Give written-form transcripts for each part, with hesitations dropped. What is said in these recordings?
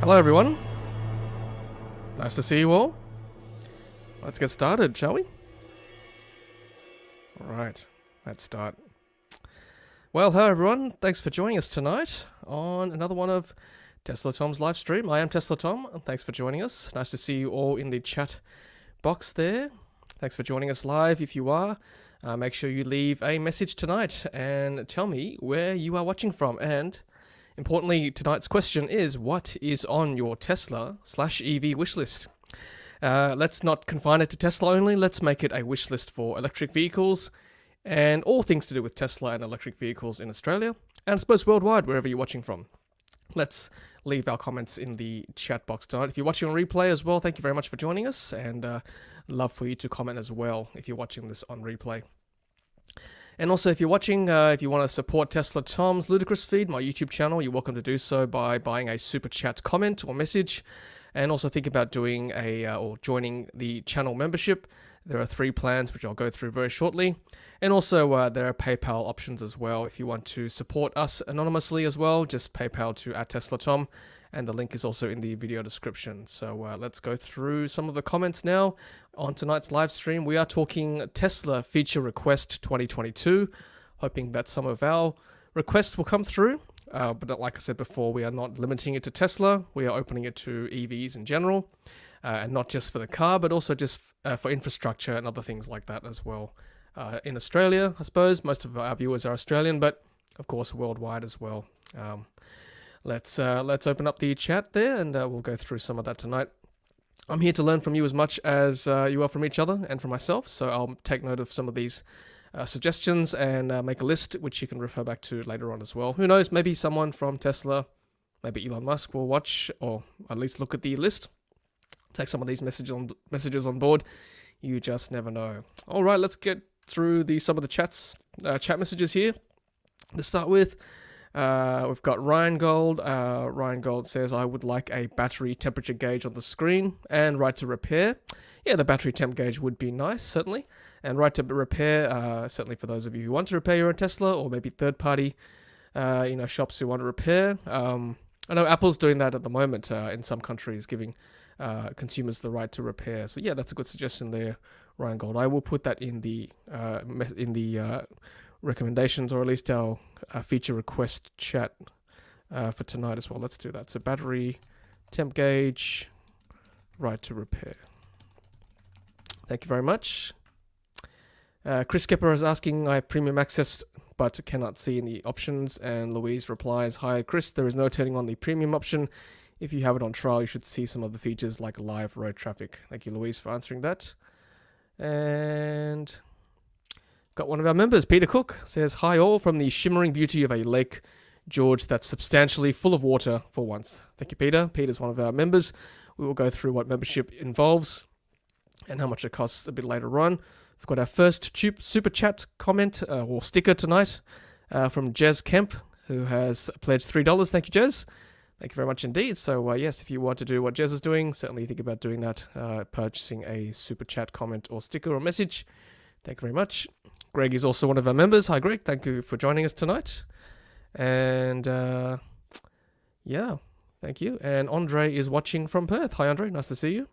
Hello everyone, nice to see you all. Let's get started, shall we? Alright, let's start. Well, hello everyone, thanks for joining us tonight on another one of Tesla Tom's live stream. I am Tesla Tom, and thanks for joining us. Nice to see you all in the chat box there. Thanks for joining us live. If you are, make sure you leave a message tonight and tell me where you are watching from. And importantly, tonight's question is, what is on your Tesla/EV wishlist? Let's not confine it to Tesla only. Let's make it a wish list for electric vehicles and all things to do with Tesla and electric vehicles in Australia, and I suppose worldwide, wherever you're watching from. Let's leave our comments in the chat box tonight. If you're watching on replay as well, thank you very much for joining us, and love for you to comment as well if you're watching this on replay. And also, if you're watching, if you want to support Tesla Tom's Ludicrous Feed, my YouTube channel, you're welcome to do so by buying a super chat comment or message. And also think about doing or joining the channel membership. There are 3 plans, which I'll go through very shortly. And also, there are PayPal options as well. If you want to support us anonymously as well, just PayPal to @TeslaTom. And the link is also in the video description. So let's go through some of the comments now. On tonight's live stream, we are talking Tesla Feature Request 2022. Hoping that some of our requests will come through. But like I said before, we are not limiting it to Tesla. We are opening it to EVs in general. And not just for the car, but also just for infrastructure and other things like that as well. In Australia, I suppose. Most of our viewers are Australian, but of course worldwide as well. Let's open up the chat there, and we'll go through some of that tonight. I'm here to learn from you as much as you are from each other and from myself, so I'll take note of some of these suggestions and make a list, which you can refer back to later on as well. Who knows, maybe someone from Tesla, maybe Elon Musk will watch, or at least look at the list. Take some of these messages on board. You just never know. All right, let's get through some of the chat messages here. To start with, we've got Ryan Gold. Ryan Gold says, I would like a battery temperature gauge on the screen and right to repair. Yeah, the battery temp gauge would be nice, certainly. And right to repair, certainly for those of you who want to repair your own Tesla, or maybe third-party shops who want to repair. I know Apple's doing that at the moment in some countries, giving consumers the right to repair. So yeah, that's a good suggestion there, Ryan Gold. I will put that in the recommendations, or at least our feature request chat for tonight as well. Let's do that. So battery temp gauge, right to repair. Thank you very much. Chris Skipper is asking, I have premium access but cannot see in the options. And Louise replies, hi Chris, there is no turning on the premium option. If you have it on trial, you should see some of the features like live road traffic. Thank you, Louise, for answering that. And got one of our members, Peter Cook, says, hi all from the shimmering beauty of a Lake George that's substantially full of water for once. Thank you, Peter. Peter's one of our members. We will go through what membership involves and how much it costs a bit later on. We've got our first super chat comment or sticker tonight from Jez Kemp, who has pledged $3. Thank you, Jez. Thank you very much indeed. So yes, if you want to do what Jez is doing, certainly think about doing that, purchasing a super chat comment or sticker or message. Thank you very much. Greg is also one of our members. Hi, Greg. Thank you for joining us tonight. And yeah, thank you. And Andre is watching from Perth. Hi, Andre. Nice to see you.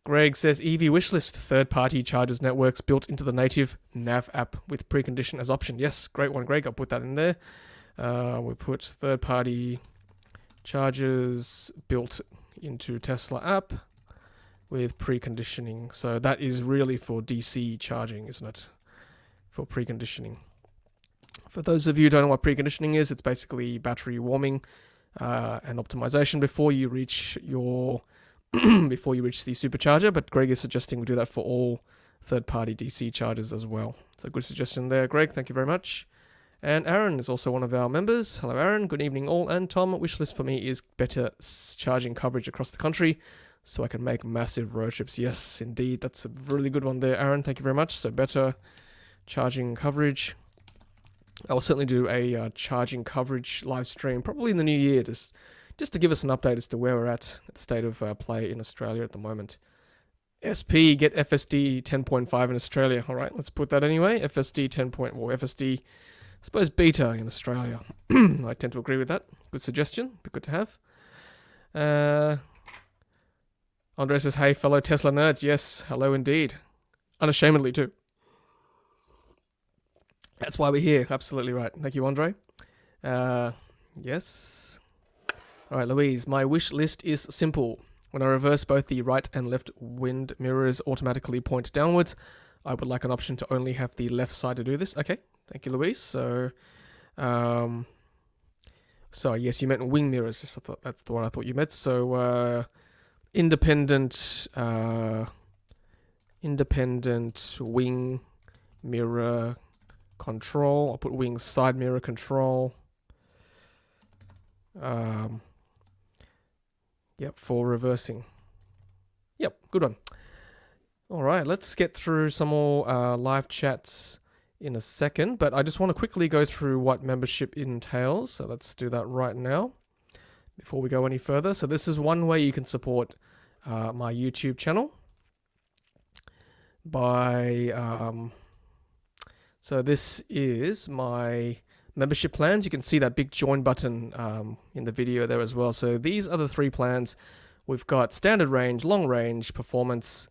Greg says, EV wishlist, third-party chargers networks built into the native nav app with precondition as option. Yes, great one, Greg. I'll put that in there. We put third-party chargers built into Tesla app with preconditioning. So that is really for DC charging, isn't it? For preconditioning. For those of you who don't know what preconditioning is, it's basically battery warming and optimization before you reach your before you reach the supercharger. But Greg is suggesting we do that for all third-party DC chargers as well. So good suggestion there, Greg. Thank you very much. And Aaron is also one of our members. Hello, Aaron. Good evening, all. And Tom, wishlist for me is better charging coverage across the country so I can make massive road trips. Yes, indeed. That's a really good one there, Aaron. Thank you very much. So better charging coverage. I will certainly do a charging coverage live stream probably in the new year, just to give us an update as to where we're at the state of play in Australia at the moment. SP, get FSD 10.5 in Australia. All right, let's put that anyway. FSD 10. FSD, I suppose beta in Australia. I tend to agree with that. Good suggestion. Be good to have. Andre says, hey, fellow Tesla nerds. Yes, hello indeed. Unashamedly, too. That's why we're here. Absolutely right. Thank you, Andre. Yes. All right, Louise. My wish list is simple. When I reverse, both the right and left wind mirrors automatically point downwards. I would like an option to only have the left side to do this. Okay. Thank you, Louise. So, sorry, yes, you meant wing mirrors. I thought that's the one I thought you meant. So, independent wing mirror control. I'll put wing side mirror control. Yep, for reversing. Yep, good one. All right, let's get through some more live chats in a second, but I just want to quickly go through what membership entails. So let's do that right now before we go any further. So this is one way you can support my YouTube channel by so this is my membership plans. You can see that big join button in the video there as well. So these are the 3 plans. We've got standard range, long range, performance,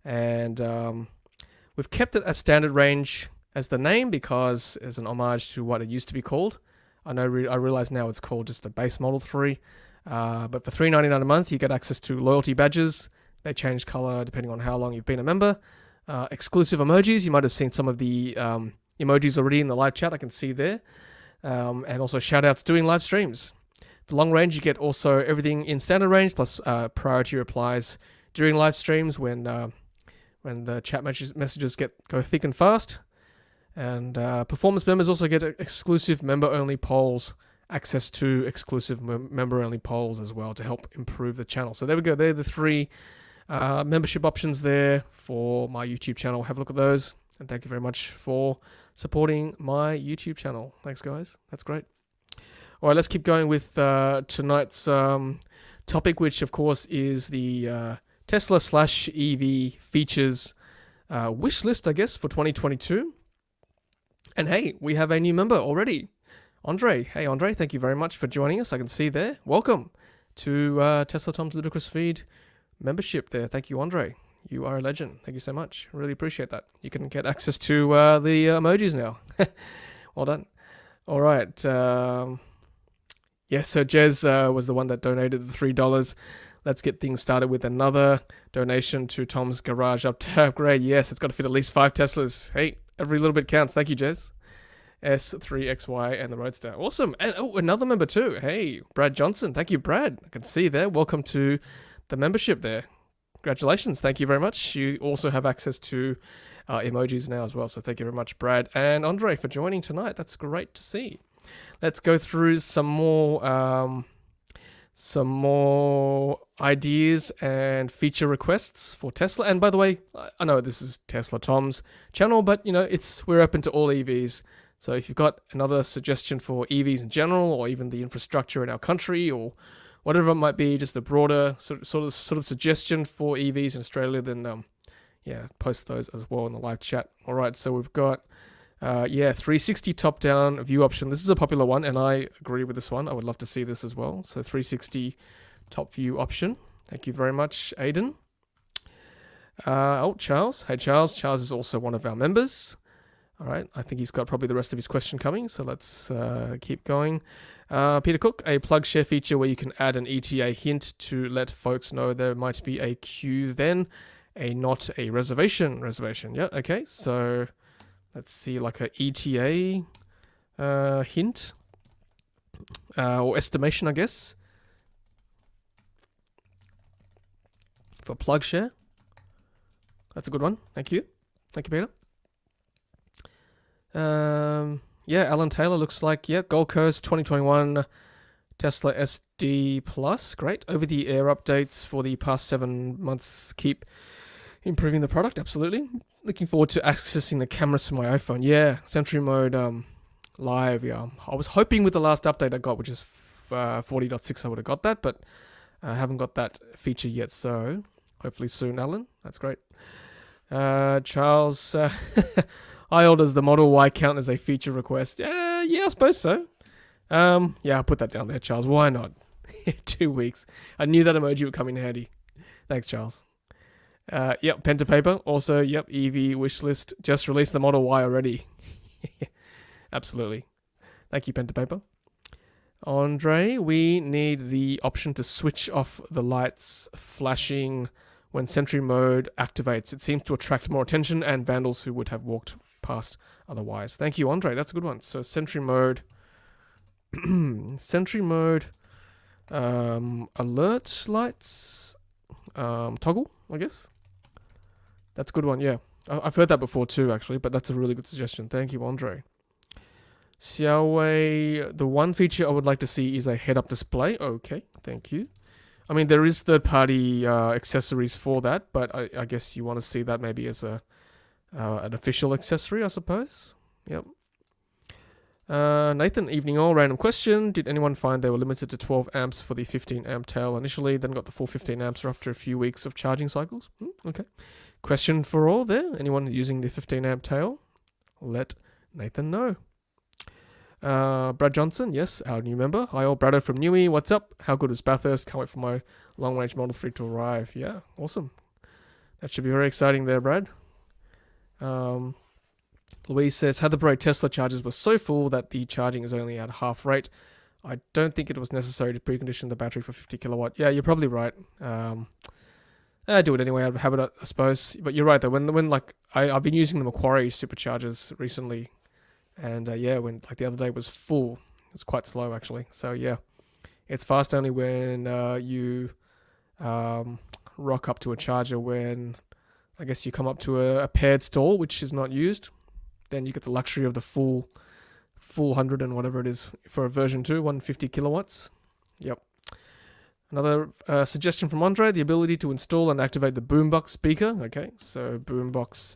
and we've kept it as standard range as the name because as an homage to what it used to be called. I know I realize now it's called just the base Model 3. But for $3.99 a month, you get access to loyalty badges. They change color depending on how long you've been a member. Exclusive emojis. You might have seen some of the emojis already in the live chat. I can see there. And also shout outs doing live streams. For long range, you get also everything in standard range plus priority replies during live streams when the chat messages go thick and fast. And performance members also get exclusive member-only polls, access to exclusive member-only polls as well to help improve the channel. So there we go. They're the 3 membership options there for my YouTube channel. Have a look at those. And thank you very much for supporting my YouTube channel. Thanks, guys. That's great. All right, let's keep going with tonight's topic, which, of course, is the Tesla/EV features wish list, I guess, for 2022. And hey, we have a new member already. Andre. Hey, Andre. Thank you very much for joining us. I can see there. Welcome to Tesla Tom's Ludicrous Feed membership there. Thank you, Andre. You are a legend. Thank you so much. Really appreciate that. You can get access to the emojis now. Well done. All right. Yes, so Jez was the one that donated the $3. Let's get things started with another donation to Tom's Garage upgrade. Yes, it's got to fit at least 5 Teslas. Hey, every little bit counts. Thank you, Jez. S3XY and the Roadster. Awesome. And another member too. Hey, Brad Johnson. Thank you, Brad. I can see there. Welcome to the membership there. Congratulations. Thank you very much. You also have access to emojis now as well. So thank you very much, Brad and Andre, for joining tonight. That's great to see. Let's go through some more ideas and feature requests for Tesla. And by the way, I know this is Tesla Tom's channel, but you know, we're open to all EVs. So if you've got another suggestion for EVs in general, or even the infrastructure in our country, or whatever it might be, just a broader sort of suggestion for EVs in Australia, then yeah, post those as well in the live chat. All right, so we've got 360 top-down view option. This is a popular one, and I agree with this one. I would love to see this as well. So 360 top view option. Thank you very much, Aiden. Charles. Hey, Charles. Charles is also one of our members. All right, I think he's got probably the rest of his question coming, so let's keep going. Peter Cook, a plug share feature where you can add an ETA hint to let folks know there might be a queue then, not a reservation. Yeah, okay, so let's see, like a ETA hint or estimation, I guess, for plug share. That's a good one. Thank you. Thank you, Peter. Yeah, Alan Taylor looks like, yeah, Gold Coast 2021 Tesla SD Plus. Great. Over-the-air updates for the past 7 months keep improving the product. Absolutely. Looking forward to accessing the cameras from my iPhone. Yeah, Sentry Mode live. Yeah, I was hoping with the last update I got, which is 40.6, I would have got that, but I haven't got that feature yet. So hopefully soon, Alan. That's great. Charles... How old does the Model Y count as a feature request? Yeah, I suppose so. Yeah, I'll put that down there, Charles. Why not? 2 weeks. I knew that emoji would come in handy. Thanks, Charles. Yep, pen to paper. Also, yep, EV wish list. Just released the Model Y already. Absolutely. Thank you, pen to paper. Andre, we need the option to switch off the lights flashing when Sentry mode activates. It seems to attract more attention and vandals who would have walked past otherwise. Thank you, Andre. That's a good one. So Sentry mode, Sentry mode, alert lights, toggle, I guess. That's a good one. Yeah, I've heard that before too, actually, but that's a really good suggestion. Thank you, Andre. Xiaowei, the one feature I would like to see is a head-up display. Okay, thank you. I mean, there is third-party accessories for that, but I guess you want to see that maybe as an official accessory, I suppose. Yep. Nathan, evening all. Random question. Did anyone find they were limited to 12 amps for the 15 amp tail initially, then got the full 15 amps after a few weeks of charging cycles? Okay. Question for all there. Anyone using the 15 amp tail? Let Nathan know. Brad Johnson, yes, our new member. Hi all, Brado from Newey. What's up? How good is Bathurst? Can't wait for my long-range Model 3 to arrive. Yeah, awesome. That should be very exciting there, Brad. Louise says, had the Parade Tesla chargers were so full that the charging is only at half rate. I don't think it was necessary to precondition the battery for 50 kilowatt. Yeah, you're probably right. I do it anyway out of habit, I suppose. But you're right though. When like I've been using the Macquarie superchargers recently. And yeah, when like the other day was full, it's quite slow actually. So yeah, it's fast only when you rock up to a charger when I guess you come up to a paired stall which is not used. Then you get the luxury of the full 100 and whatever it is for a version 2, 150 kilowatts. Yep. Another suggestion from Andre: the ability to install and activate the boombox speaker. Okay, so boombox.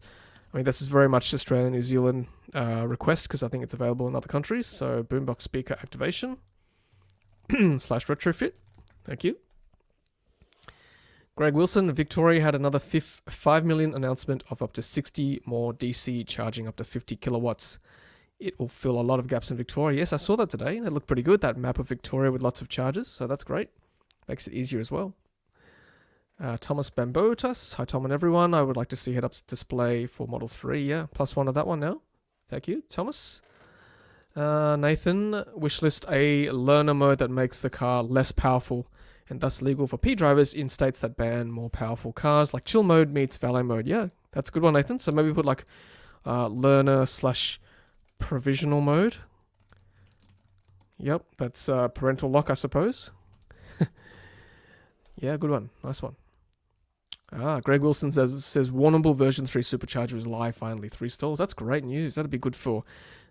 I mean, this is very much Australia, New Zealand request because I think it's available in other countries. So boombox speaker activation / retrofit. Thank you. Greg Wilson, Victoria had another 5 million announcement of up to 60 more DC charging up to 50 kilowatts. It will fill a lot of gaps in Victoria. Yes, I saw that today. It looked pretty good, that map of Victoria with lots of chargers. So that's great. Makes it easier as well. Thomas Bambotas. Hi, Tom and everyone. I would like to see head-up display for Model 3. Yeah, +1 of that one now. Thank you, Thomas. Nathan, wishlist a learner mode that makes the car less powerful and thus legal for P drivers in states that ban more powerful cars, like chill mode meets valet mode. Yeah, that's a good one, Nathan. So maybe put like learner / provisional mode. Yep, that's parental lock, I suppose. Yeah, good one. Nice one. Greg Wilson says Warrnambool version 3 supercharger is live finally. 3 stalls. That's great news. That'd be good for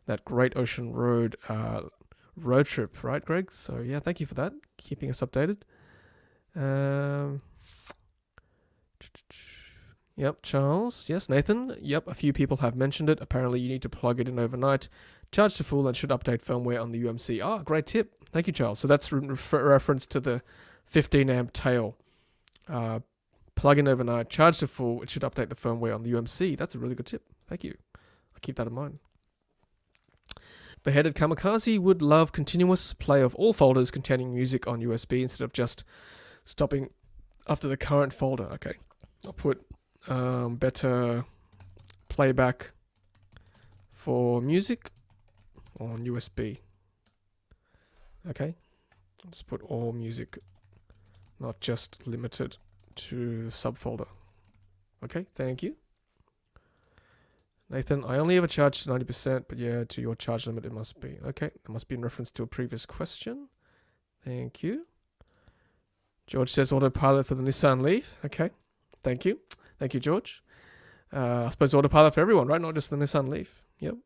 that Great Ocean Road road trip, right, Greg? So yeah, thank you for that. Keeping us updated. Yep, Charles. Yes, Nathan. Yep, a few people have mentioned it. Apparently you need to plug it in overnight, charge to full, and should update firmware on the UMC. Great tip. Thank you, Charles. So that's reference to the 15 amp tail. Plug in overnight, charge to full, it should update the firmware on the UMC. That's a really good tip. Thank you. I'll keep that in mind. Beheaded Kamikaze would love continuous play of all folders containing music on USB instead of just stopping after the current folder. Okay. I'll put better playback for music on USB. Okay. Let's put all music, not just limited to subfolder. Okay, thank you. Nathan, I only ever charge to 90%, but yeah, to your charge limit it must be. Okay, it must be in reference to a previous question. Thank you. George says autopilot for the Nissan Leaf. Okay, thank you. Thank you, George. I suppose autopilot for everyone, right? Not just the Nissan Leaf. Yep.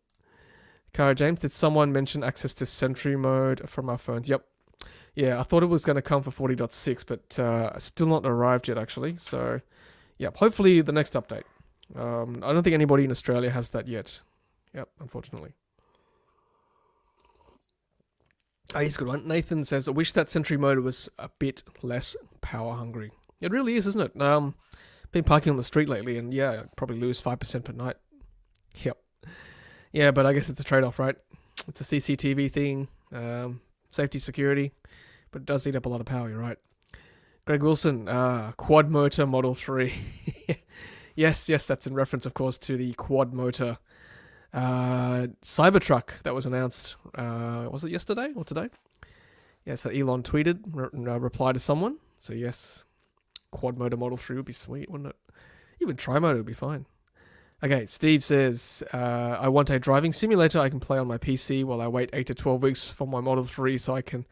Cara James, did someone mention access to Sentry mode from our phones? Yep. Yeah, I thought it was going to come for 40.6, but still not arrived yet, actually. So, yeah, hopefully the next update. I don't think anybody in Australia has that yet. Yep, unfortunately. Here's a good one. Nathan says, I wish that Sentry mode was a bit less power hungry. It really is, isn't it? Been parking on the street lately, and yeah, probably lose 5% per night. Yep. Yeah, but I guess it's a trade-off, right? It's a CCTV thing, safety, security. But but it does eat up a lot of power, you're right. Greg Wilson, quad motor Model 3. Yes, that's in reference, of course, to the quad motor Cybertruck that was announced. Was it yesterday or today? Yeah, so Elon tweeted, replied to someone. So yes, quad motor Model 3 would be sweet, wouldn't it? Even tri-motor would be fine. Okay, Steve says, I want a driving simulator I can play on my PC while I wait 8 to 12 weeks for my Model 3 so I can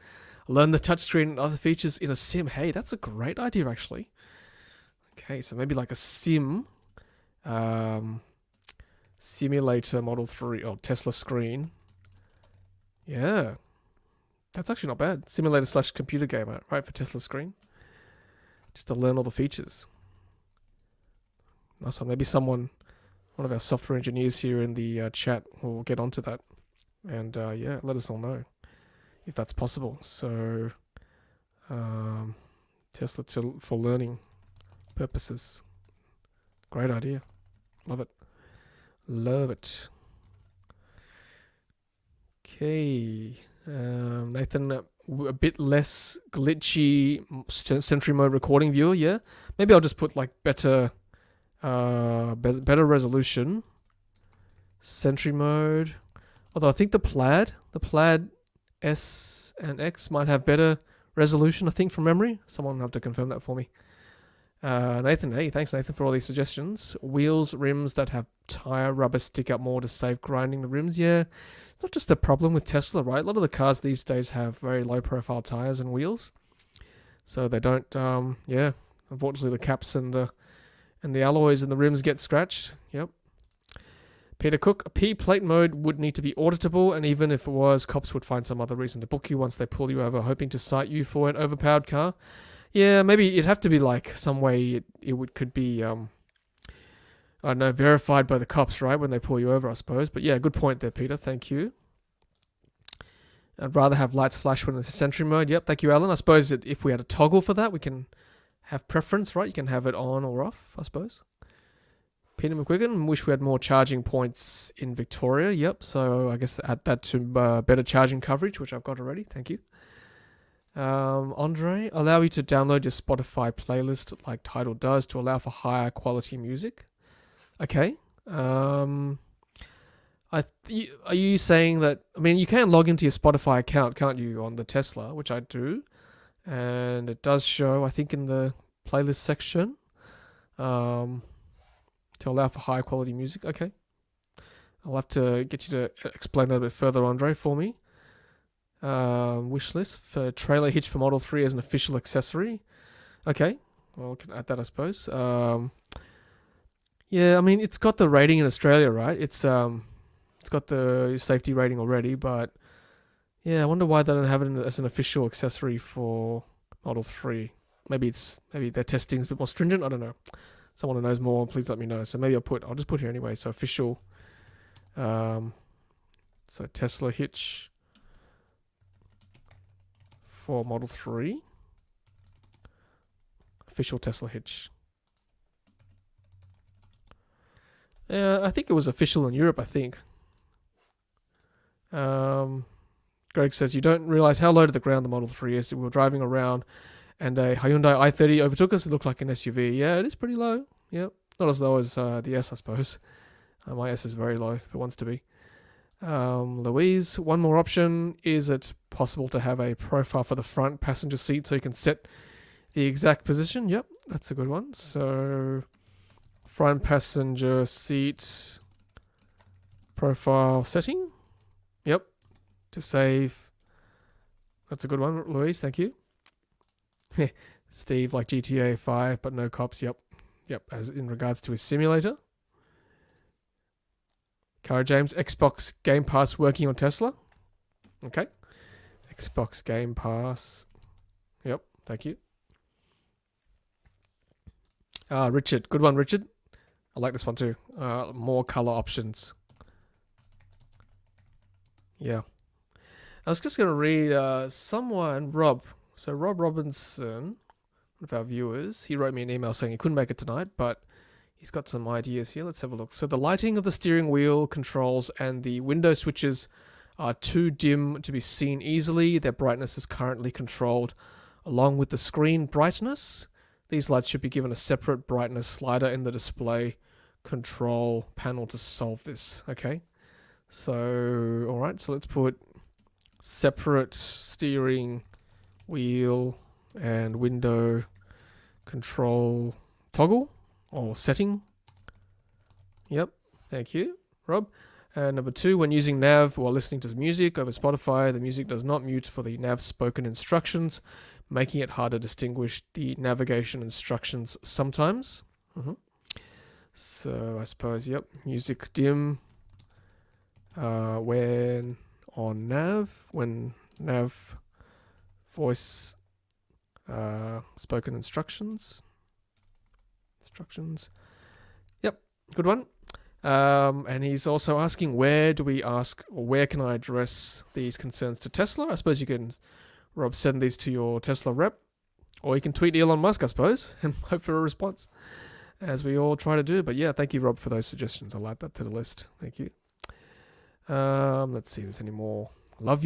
learn the touchscreen and other features in a sim. Hey, that's a great idea, actually. Okay, so maybe like a sim simulator Model 3 or Tesla screen. Yeah, that's actually not bad. Simulator / computer game, right, for Tesla screen. Just to learn all the features. Nice one. Maybe one of our software engineers here in the chat will get onto that. And yeah, let us all know if that's possible. So, Tesla for learning purposes. Great idea. Love it. Love it. Okay. Nathan, a bit less glitchy Sentry mode recording viewer, yeah? Maybe I'll just put like better resolution. Sentry mode. Although I think the Plaid S and X might have better resolution, I think, from memory. Someone will have to confirm that for me. Nathan, hey, thanks Nathan for all these suggestions. Wheels, rims that have tire rubber stick up more to save grinding the rims. Yeah, it's not just the problem with Tesla, right? A lot of the cars these days have very low profile tires and wheels, so they don't. Yeah, unfortunately, the caps and the alloys and the rims get scratched. Yep. Peter Cook, a P plate mode would need to be auditable, and even if it was, cops would find some other reason to book you once they pull you over, hoping to cite you for an overpowered car. Yeah, maybe it'd have to be like some way it could be, I don't know, verified by the cops, right, when they pull you over, I suppose. But yeah, good point there, Peter. Thank you. I'd rather have lights flash when it's Sentry mode. Yep, thank you, Alan. I suppose if we had a toggle for that, we can have preference, right? You can have it on or off, I suppose. Peter McQuiggan, wish we had more charging points in Victoria. Yep, so I guess add that to better charging coverage, which I've got already. Thank you. Andre, allow you to download your Spotify playlist like Tidal does to allow for higher quality music. Okay. Are you saying that? I mean, you can log into your Spotify account, can't you, on the Tesla, which I do, and it does show, I think, in the playlist section, to allow for higher quality music. Okay. I'll have to get you to explain that a bit further, Andre, for me. Wish list for trailer hitch for Model 3 as an official accessory. Okay, well, we can add that, I suppose. Yeah, I mean, it's got the rating in Australia, right? It's got the safety rating already, but yeah, I wonder why they don't have it as an official accessory for Model 3. Maybe their testing is a bit more stringent. I don't know. Someone who knows more, please let me know. So maybe I'll just put here anyway. So official. So Tesla hitch for Model 3. Official Tesla hitch. I think it was official in Europe, I think. Greg says, you don't realize how low to the ground the Model 3 is. We were driving around and a Hyundai i30 overtook us. It looked like an SUV. Yeah, it is pretty low. Yep. Not as low as the S, I suppose. My S is very low if it wants to be. Louise, one more option. Is it possible to have a profile for the front passenger seat so you can set the exact position? Yep, that's a good one. So, front passenger seat profile setting. Yep, to save. That's a good one, Louise. Thank you. Steve, like GTA 5, but no cops. Yep, as in regards to his simulator. Cara James, Xbox Game Pass working on Tesla. Okay. Xbox Game Pass. Yep, thank you. Richard, good one, Richard. I like this one too. More color options. Yeah. I was just going to read someone, Rob. So Rob Robinson, one of our viewers, he wrote me an email saying he couldn't make it tonight, but he's got some ideas here. Let's have a look. So the lighting of the steering wheel controls and the window switches are too dim to be seen easily. Their brightness is currently controlled along with the screen brightness. These lights should be given a separate brightness slider in the display control panel to solve this. Okay, so alright, so let's put separate steering wheel and window control toggle or setting. Yep, thank you, Rob. Number 2, when using nav while listening to music over Spotify, the music does not mute for the nav spoken instructions, making it hard to distinguish the navigation instructions sometimes. So I suppose, yep, music dim when on nav, when nav voice spoken instructions. Yep, good one. And he's also asking, where can I address these concerns to Tesla? I suppose you can, Rob, send these to your Tesla rep, or you can tweet Elon Musk, I suppose, and hope for a response, as we all try to do. But yeah, thank you, Rob, for those suggestions. I'll add that to the list. Thank you. Let's see if there's any more. Love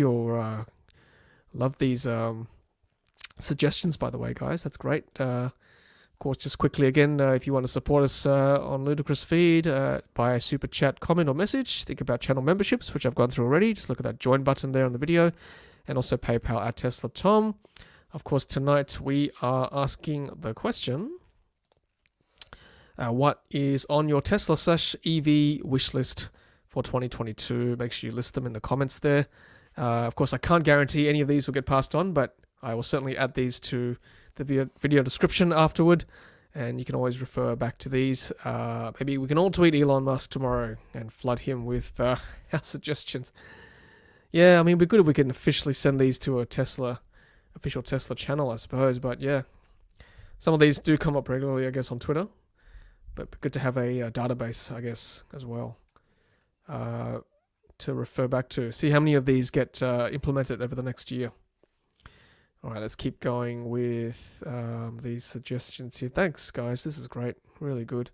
these suggestions, by the way, guys. That's great. Of course, just quickly again, if you want to support us on Ludicrous Feed, by a super chat, comment, or message, think about channel memberships, which I've gone through already. Just look at that join button there on the video, and also PayPal at Tesla Tom. Of course, tonight we are asking the question, what is on your Tesla / EV wish list for 2022? Make sure you list them in the comments there. Of course, I can't guarantee any of these will get passed on, but I will certainly add these to the video description afterward, and you can always refer back to these. Maybe we can all tweet Elon Musk tomorrow and flood him with our suggestions. Yeah, I mean, it'd be good if we can officially send these to a official Tesla channel, I suppose. But yeah, some of these do come up regularly, I guess, on Twitter. But good to have a database, I guess, as well, to refer back to. See how many of these get implemented over the next year. All right, let's keep going with these suggestions here. Thanks, guys. This is great. Really good.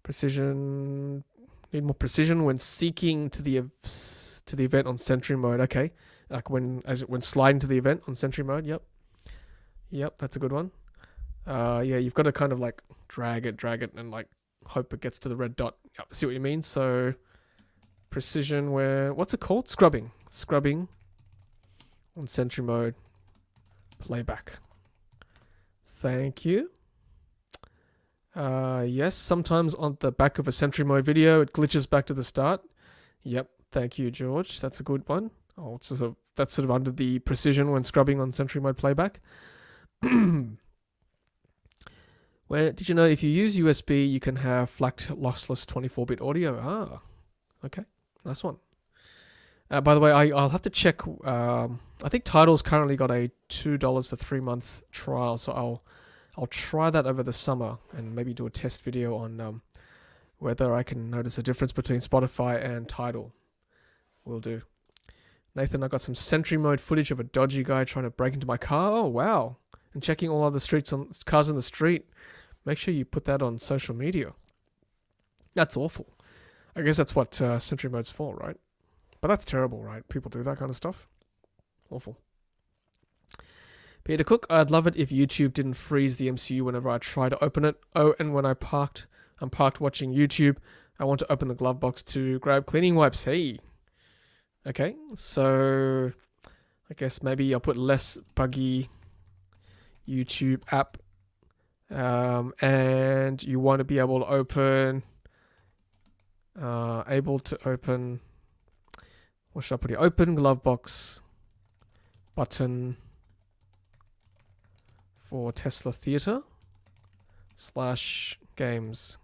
Precision. Need more precision when seeking to the event on Sentry mode. Okay, like when sliding to the event on Sentry mode. Yep, that's a good one. Yeah, you've got to kind of like drag it, and like hope it gets to the red dot. Yep, see what you mean? So precision where, what's it called? Scrubbing on Sentry mode. Playback. Thank you. Yes, sometimes on the back of a Sentry mode video, it glitches back to the start. Yep, thank you, George. That's a good one. Oh, that's sort of under the precision when scrubbing on Sentry mode playback. Where did you know if you use USB, you can have FLAC lossless 24-bit audio? Ah, okay, nice one. By the way, I'll have to check. I think Tidal's currently got a $2 for 3 months trial, so I'll try that over the summer and maybe do a test video on whether I can notice a difference between Spotify and Tidal. Will do. Nathan, I got some Sentry mode footage of a dodgy guy trying to break into my car. Oh wow! And checking all other cars on the street. Make sure you put that on social media. That's awful. I guess that's what Sentry mode's for, right? But that's terrible, right? People do that kind of stuff. Awful. Peter Cook, I'd love it if YouTube didn't freeze the MCU whenever I try to open it. Oh, and when I'm parked watching YouTube, I want to open the glove box to grab cleaning wipes. Hey. Okay, so I guess maybe I'll put less buggy YouTube app. And you want to be able to open, what should I put here? Open glove box button for Tesla Theater /games.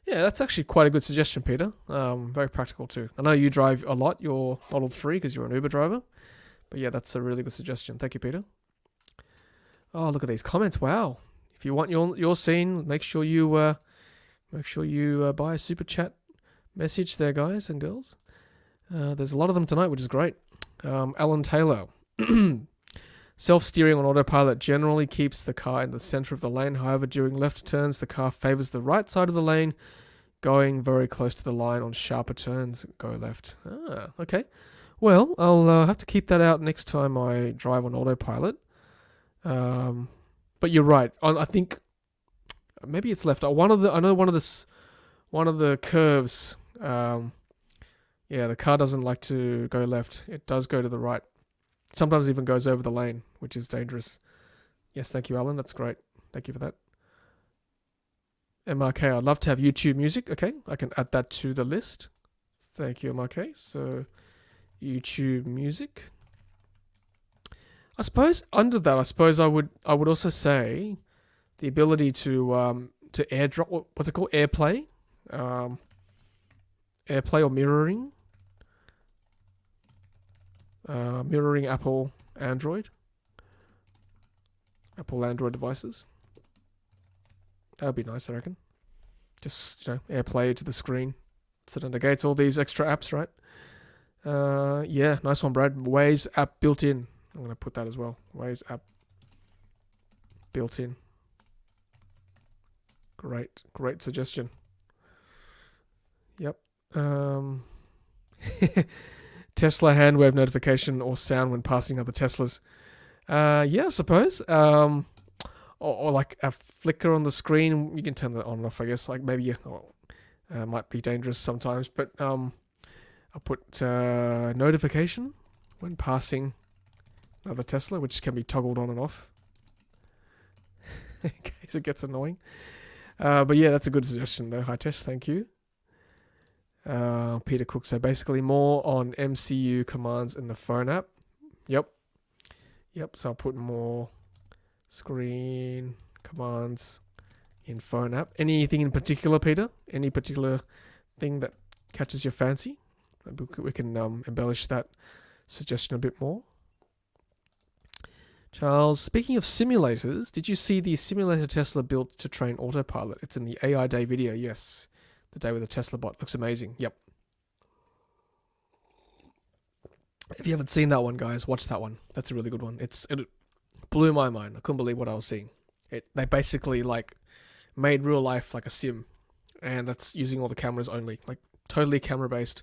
Yeah, that's actually quite a good suggestion, Peter. Very practical too. I know you drive a lot, your Model 3, because you're an Uber driver. But yeah, that's a really good suggestion. Thank you, Peter. Oh, look at these comments. Wow. If you want your scene, make sure you buy a super chat message there, guys and girls. There's a lot of them tonight, which is great. Alan Taylor. Self-steering on autopilot generally keeps the car in the center of the lane. However, during left turns, the car favors the right side of the lane, Going very close to the line on sharper turns, go left. Ah, okay. Well, I'll have to keep that out next time I drive on autopilot. But you're right. I think maybe it's left. I know one of the curves. Yeah, the car doesn't like to go left. It does go to the right. Sometimes even goes over the lane, which is dangerous. Yes, thank you, Alan. That's great. Thank you for that. MRK, I'd love to have YouTube music. Okay, I can add that to the list. Thank you, MRK. So, YouTube music. I suppose under that, I would also say the ability to airdrop. What's it called? AirPlay. AirPlay or mirroring. Mirroring Apple Android devices. That would be nice, I reckon. Just, AirPlay to the screen. So it negates all these extra apps, right? Yeah, nice one, Brad. Waze app built in. I'm going to put that as well. Waze app built in. Great suggestion. Yep. Tesla hand wave notification or sound when passing other Teslas. Yeah, I suppose. Or like a flicker on the screen. You can turn that on and off, I guess. Like maybe might be dangerous sometimes. But I'll put notification when passing another Tesla, which can be toggled on and off in case it gets annoying. But yeah, that's a good suggestion though. Hi Tesh, thank you. Peter Cook, so basically more on MCU commands in the phone app. Yep, so I'll put more screen commands in phone app. Anything in particular, Peter? Any particular thing that catches your fancy? We can embellish that suggestion a bit more. Charles, speaking of simulators, did you see the simulator Tesla built to train autopilot? It's in the AI Day video, yes. The day with the Tesla bot. Looks amazing. Yep. If you haven't seen that one, guys, watch that one. That's a really good one. It blew my mind. I couldn't believe what I was seeing. They basically made real life like a sim, and that's using all the cameras only, like totally camera based.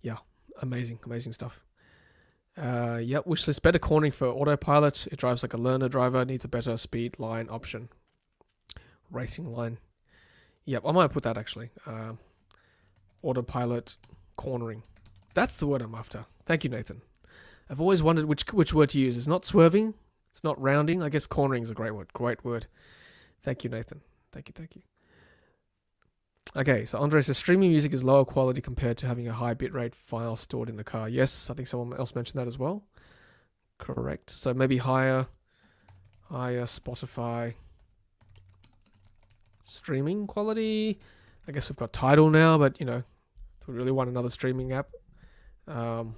Yeah, amazing stuff. Yep, wishlist better cornering for autopilot. It drives like a learner driver. Needs a better speed line option. Racing line. Yep, I might put that actually. Autopilot cornering. That's the word I'm after. Thank you, Nathan. I've always wondered which word to use. It's not swerving. It's not rounding. I guess cornering is a great word. Great word. Thank you, Nathan. Thank you. Okay, so Andre says streaming music is lower quality compared to having a high bitrate file stored in the car. Yes, I think someone else mentioned that as well. Correct. So maybe higher Spotify streaming quality. I guess we've got Tidal now, but if we really want another streaming app, have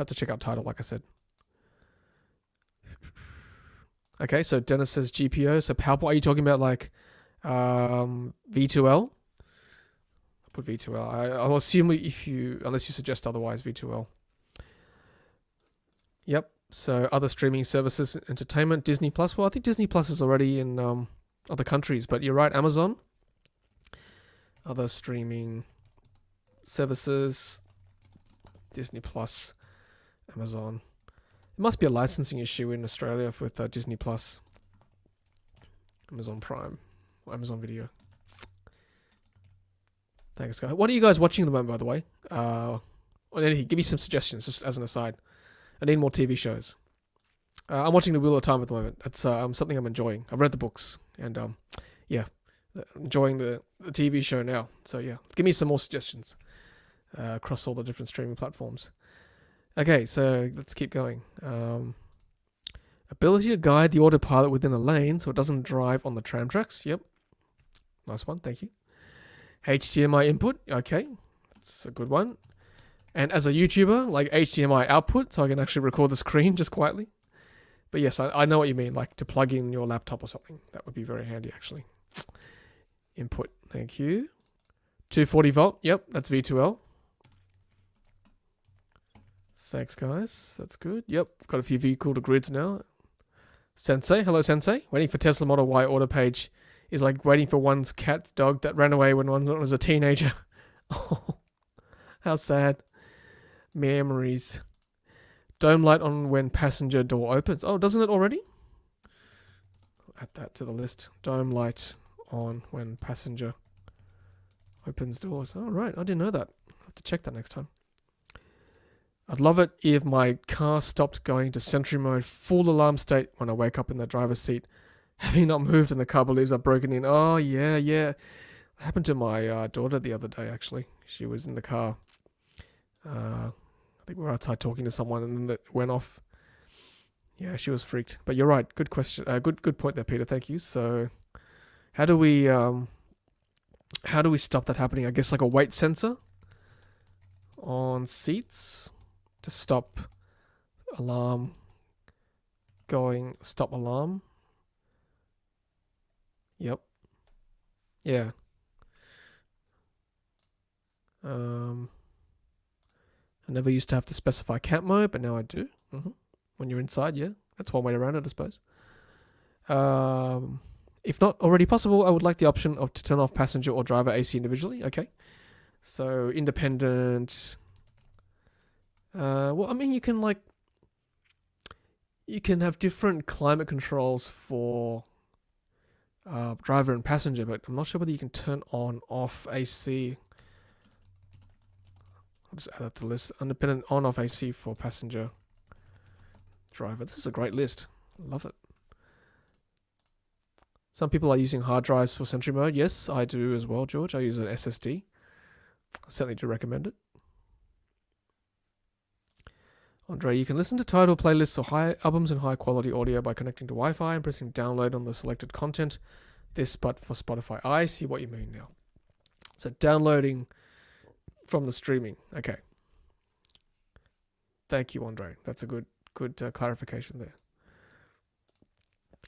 to check out Tidal, like I said. Okay, so Dennis says GPO. So PowerPoint, are you talking about like V2L? I'll put V2L. I'll assume unless you suggest otherwise, V2L. Yep. So other streaming services, entertainment, Disney Plus. Well, I think Disney Plus is already in other countries, but you're right, Amazon. Other streaming services, Disney Plus, Amazon. It must be a licensing issue in Australia with Disney Plus, Amazon Prime, or Amazon Video. Thanks, guys. What are you guys watching at the moment, by the way? Or anything? Give me some suggestions, just as an aside. I need more TV shows. I'm watching The Wheel of Time at the moment. It's something I'm enjoying. I've read the books, and enjoying the TV show now. So yeah, give me some more suggestions across all the different streaming platforms. Okay, so let's keep going. Ability to guide the autopilot within a lane so it doesn't drive on the tram tracks. Yep. Nice one, thank you. HDMI input. Okay, that's a good one. And as a YouTuber, like HDMI output, so I can actually record the screen just quietly. But yes, I know what you mean, like to plug in your laptop or something. That would be very handy, actually. Input, thank you. 240 volt, yep, that's V2L. Thanks, guys. That's good. Yep, got a few vehicle to grids now. Sensei, hello, Sensei. Waiting for Tesla Model Y order page is like waiting for one's cat dog that ran away when one was a teenager. Oh, how sad. Memories. Dome light on when passenger door opens. Oh, doesn't it already? Add that to the list. Dome light on when passenger opens doors. Oh, right. I didn't know that. I'll have to check that next time. I'd love it if my car stopped going to sentry mode, full alarm state when I wake up in the driver's seat, having not moved and the car believes I've broken in. Oh, yeah. It happened to my daughter the other day, actually. She was in the car. I think we were outside talking to someone and then it went off. Yeah, she was freaked. But you're right. Good question. Good point there, Peter. Thank you. So how do we stop that happening? I guess like a weight sensor on seats to stop alarm going. Stop alarm. Yep. Yeah. I never used to have to specify camp mode, but now I do. When you're inside, yeah. That's one way around it, I suppose. If not already possible, I would like the option to turn off passenger or driver AC individually. Okay. So, independent. Well, I mean, you can have different climate controls for driver and passenger, but I'm not sure whether you can turn on, off AC. I'll just add that to the list. Independent on, off AC for passenger, driver. This is a great list. Love it. Some people are using hard drives for sentry mode. Yes, I do as well, George. I use an SSD. I certainly do recommend it. Andre, you can listen to title playlists or high albums and high quality audio by connecting to Wi-Fi and pressing download on the selected content. This, but for Spotify. I see what you mean now. So downloading from the streaming. Okay. Thank you, Andre. That's a good clarification there.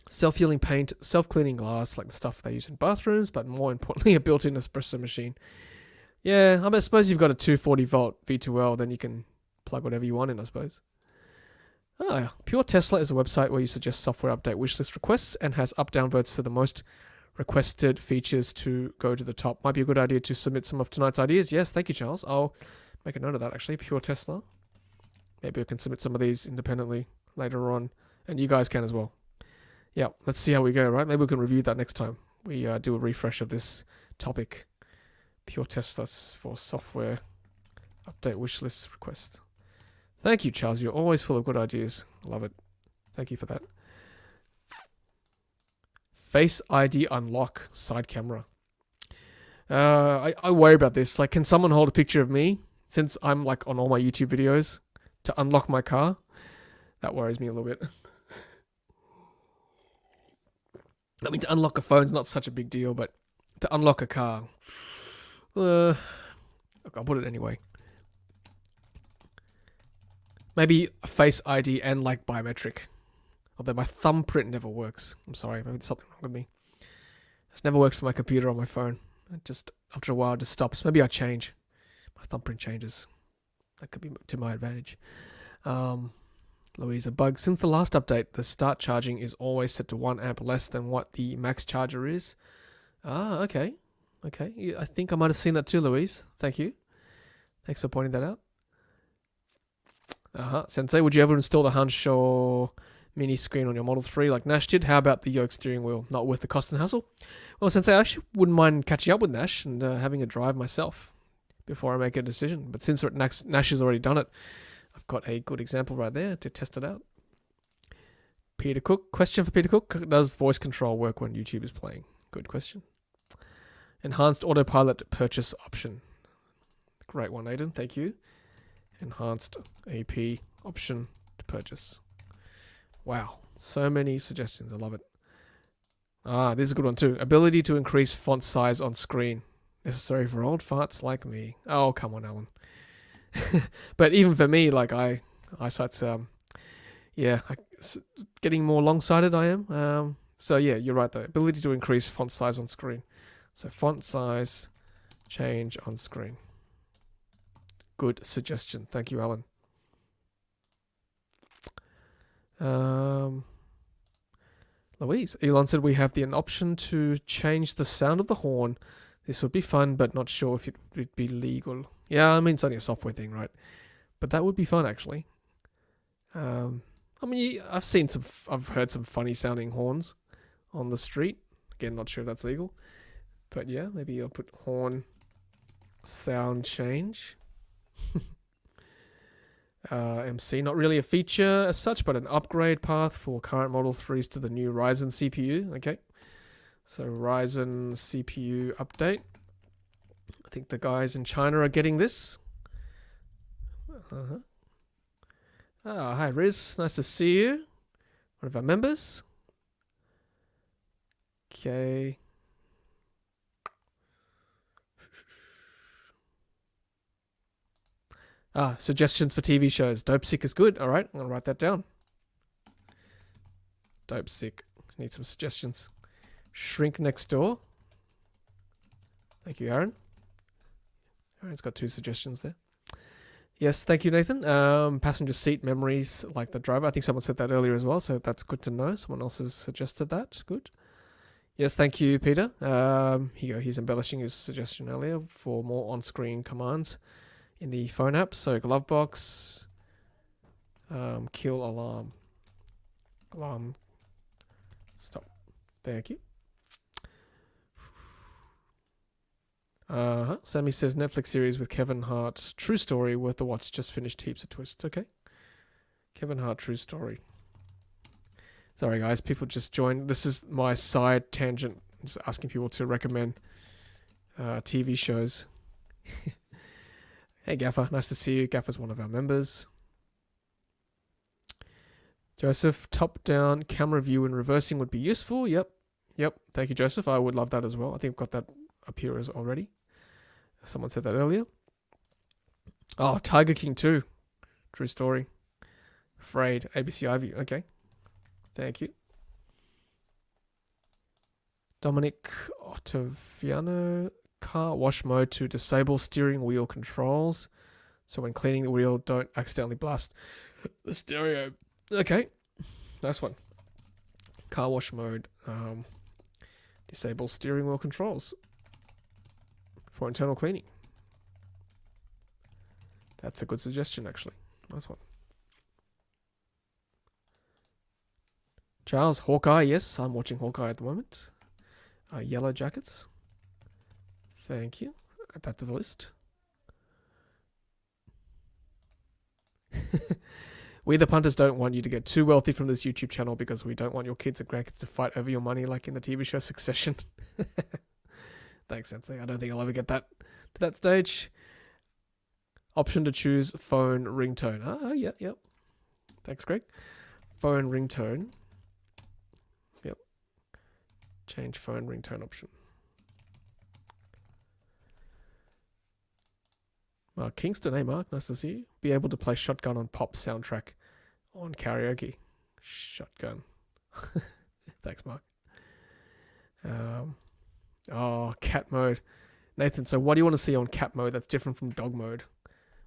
Self-healing paint, self-cleaning glass, like the stuff they use in bathrooms, but more importantly, a built-in espresso machine. Yeah, I suppose you've got a 240 volt V2L, then you can plug whatever you want in, I suppose. Pure Tesla is a website where you suggest software update wishlist requests and has up-downvotes to the most requested features to go to the top. Might be a good idea to submit some of tonight's ideas. Yes, thank you, Charles. I'll make a note of that, actually. Pure Tesla. Maybe I can submit some of these independently later on, and you guys can as well. Yeah, let's see how we go, right? Maybe we can review that next time we do a refresh of this topic. Pure Teslas for software update wishlist request. Thank you, Charles. You're always full of good ideas. Love it. Thank you for that. Face ID unlock side camera. I worry about this. Like, can someone hold a picture of me since I'm like on all my YouTube videos to unlock my car? That worries me a little bit. I mean, to unlock a phone's not such a big deal, but to unlock a car, look, I'll put it anyway. Maybe Face ID and like biometric. Although my thumbprint never works. I'm sorry, maybe there's something wrong with me. It's never worked for my computer or my phone. It just, after a while, it just stops. Maybe I change. My thumbprint changes. That could be to my advantage. Louisa, bug. Since the last update, the start charging is always set to 1 amp less than what the max charger is. Okay. Okay. I think I might have seen that too, Louise. Thank you. Thanks for pointing that out. Sensei, would you ever install the Hanshaw mini screen on your Model 3 like Nash did? How about the yoke steering wheel? Not worth the cost and hassle? Well, Sensei, I actually wouldn't mind catching up with Nash and having a drive myself before I make a decision. But since Nash has already done it, I've got a good example right there to test it out. Peter Cook. Question for Peter Cook. Does voice control work when YouTube is playing? Good question. Enhanced autopilot purchase option. Great one, Aiden. Thank you. Enhanced AP option to purchase. Wow. So many suggestions. I love it. This is a good one too. Ability to increase font size on screen. Necessary for old farts like me. Oh, come on, Alan. But even for me, like eyesight's, getting more long-sighted I am. So yeah, you're right though. Ability to increase font size on screen. So font size change on screen. Good suggestion. Thank you, Alan. Louise. Elon said we have an option to change the sound of the horn. This would be fun, but not sure if it would be legal. Yeah, I mean, it's only a software thing, right? But that would be fun, actually. I mean, I've heard some funny sounding horns on the street. Again, not sure if that's legal. But yeah, maybe I'll put horn sound change. MC, not really a feature as such, but an upgrade path for current Model 3s to the new Ryzen CPU. Okay. So Ryzen CPU update. I think the guys in China are getting this. Hi Riz, nice to see you. One of our members. Okay. Suggestions for TV shows. Dope Sick is good. All right, I'm going to write that down. Dope Sick. Need some suggestions. Shrink Next Door. Thank you, Aaron. Aaron's got 2 suggestions there. Yes, thank you, Nathan. Passenger seat memories like the driver. I think someone said that earlier as well, so that's good to know. Someone else has suggested that. Good. Yes, thank you, Peter. Here you go. He's embellishing his suggestion earlier for more on-screen commands in the phone app. So glove box, kill alarm, stop. Thank you. Sammy says Netflix series with Kevin Hart, true story, worth the watch. Just finished, heaps of twists. Okay, Kevin Hart, true story. Sorry guys, people just joined. This is my side tangent. I'm just asking people to recommend TV shows. Hey Gaffer, nice to see you. Gaffer's one of our members. Joseph, top-down camera view and reversing would be useful. Yep. Thank you, Joseph. I would love that as well. I think I've got that up here as already. Someone said that earlier. Oh, Tiger King 2. True story. Afraid. ABC iView. Okay. Thank you. Dominic Ottaviano. Car wash mode to disable steering wheel controls. So when cleaning the wheel, don't accidentally blast the stereo. Okay. Nice one. Car wash mode. Disable steering wheel controls for internal cleaning. That's a good suggestion, actually. Nice one. Charles, Hawkeye. Yes, I'm watching Hawkeye at the moment. Yellow Jackets. Thank you. Add that to the list. We the punters don't want you to get too wealthy from this YouTube channel because we don't want your kids and grandkids to fight over your money like in the TV show Succession. Thanks, Sensei. I don't think I'll ever get that to that stage. Option to choose phone ringtone. Oh, yep. Thanks, Greg. Phone ringtone. Yep. Change phone ringtone option. Mark Kingston, hey Mark, nice to see you. Be able to play Shotgun on Pop soundtrack on karaoke. Shotgun. Thanks, Mark. Cat mode. Nathan, so what do you want to see on cat mode that's different from dog mode?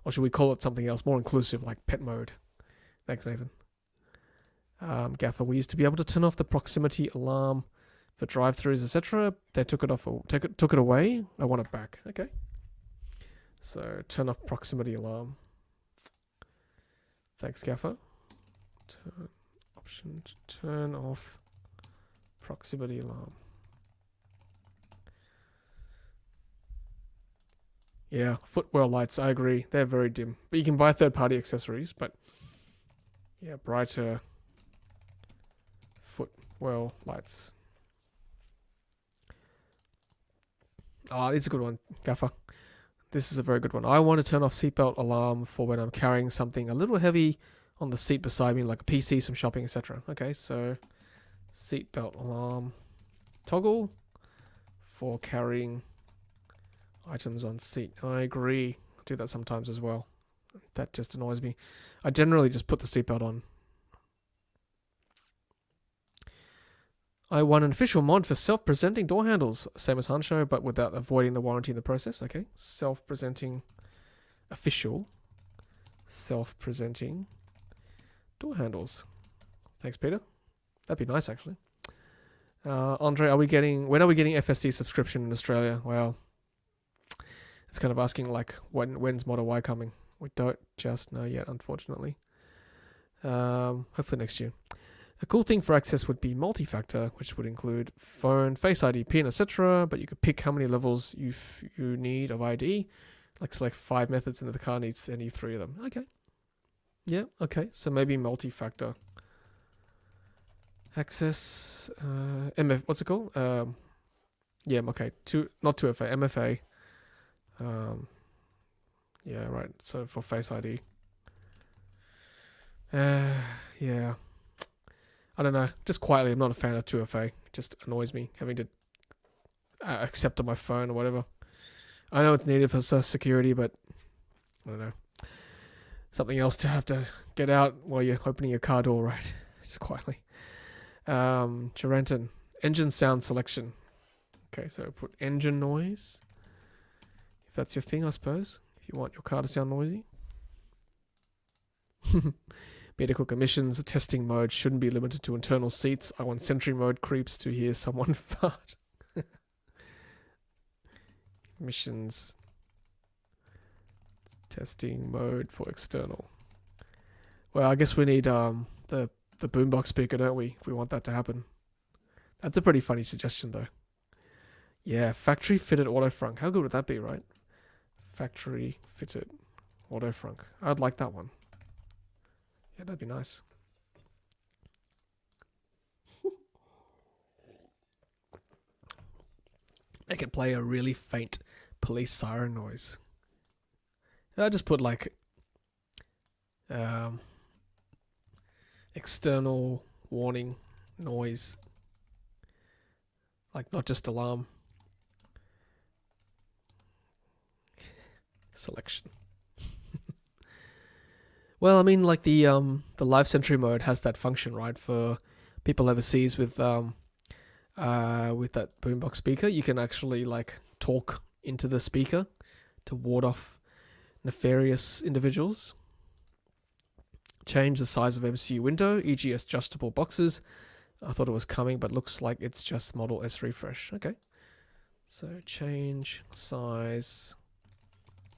Or should we call it something else, more inclusive, like pet mode? Thanks, Nathan. Gaffer, we used to be able to turn off the proximity alarm for drive-thrus, etc. They took it off, took it away. I want it back. Okay. So turn off proximity alarm. Thanks, Gaffer. Option to turn off proximity alarm. Yeah, footwell lights, I agree. They're very dim. But you can buy third-party accessories, but yeah, brighter footwell lights. Oh, it's a good one, Gaffer. This is a very good one. I want to turn off seatbelt alarm for when I'm carrying something a little heavy on the seat beside me, like a PC, some shopping, etc. Okay, so seatbelt alarm toggle for carrying items on seat. I agree. I do that sometimes as well. That just annoys me. I generally just put the seatbelt on. I want an official mod for self-presenting door handles, same as Hansho, but without avoiding the warranty in the process. Okay, self-presenting, official, self-presenting door handles. Thanks, Peter. That'd be nice, actually. Andre, when are we getting FSD subscription in Australia? Well, it's kind of asking like when's Model Y coming? We don't just know yet, unfortunately. Hopefully next year. A cool thing for access would be multi-factor, which would include phone, Face ID, PIN, etc. But you could pick how many levels you need of ID. Like select 5 methods and the car needs any 3 of them. Okay. Yeah, okay. So maybe multi-factor. Access, what's it called? Yeah, okay. Not 2FA, MFA. Yeah, right. So for Face ID. Yeah. I don't know. Just quietly, I'm not a fan of 2FA. It just annoys me having to accept on my phone or whatever. I know it's needed for security, but I don't know. Something else to have to get out while you're opening your car door, right? Just quietly. Geranton. Engine sound selection. Okay, so put engine noise. If that's your thing, I suppose. If you want your car to sound noisy. Medical emissions testing mode shouldn't be limited to internal seats. I want Sentry mode creeps to hear someone fart. Emissions testing mode for external. Well, I guess we need the boombox speaker, don't we? If we want that to happen. That's a pretty funny suggestion, though. Yeah, factory fitted auto frunk. How good would that be, right? Factory fitted auto frunk. I'd like that one. Yeah, that'd be nice. Make it play a really faint police siren noise. I just put like external warning noise, like not just alarm. Selection. Well, I mean, like the Live Sentry mode has that function, right? For people overseas with that boombox speaker, you can actually like talk into the speaker to ward off nefarious individuals. Change the size of MCU window, e.g. adjustable boxes. I thought it was coming, but looks like it's just Model S refresh. Okay. So change size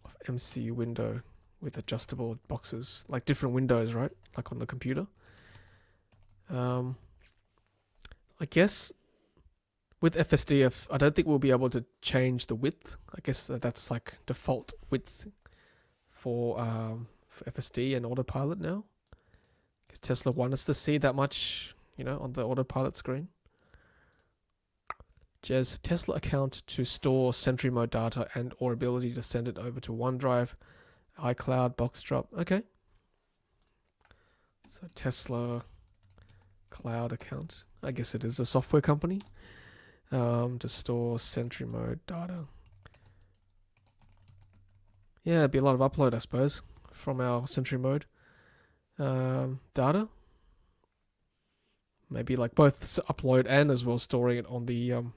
of MCU window with adjustable boxes, like different windows, right? Like on the computer. I guess with FSD, I don't think we'll be able to change the width. I guess that's like default width for FSD and autopilot now. Because Tesla want us to see that much, you know, on the autopilot screen. Jez, Tesla account to store Sentry mode data and or ability to send it over to OneDrive, iCloud, box drop. Okay. So Tesla cloud account. I guess it is a software company. To store Sentry mode data. Yeah, it'd be a lot of upload, I suppose, from our Sentry mode data. Maybe like both upload and as well storing it on the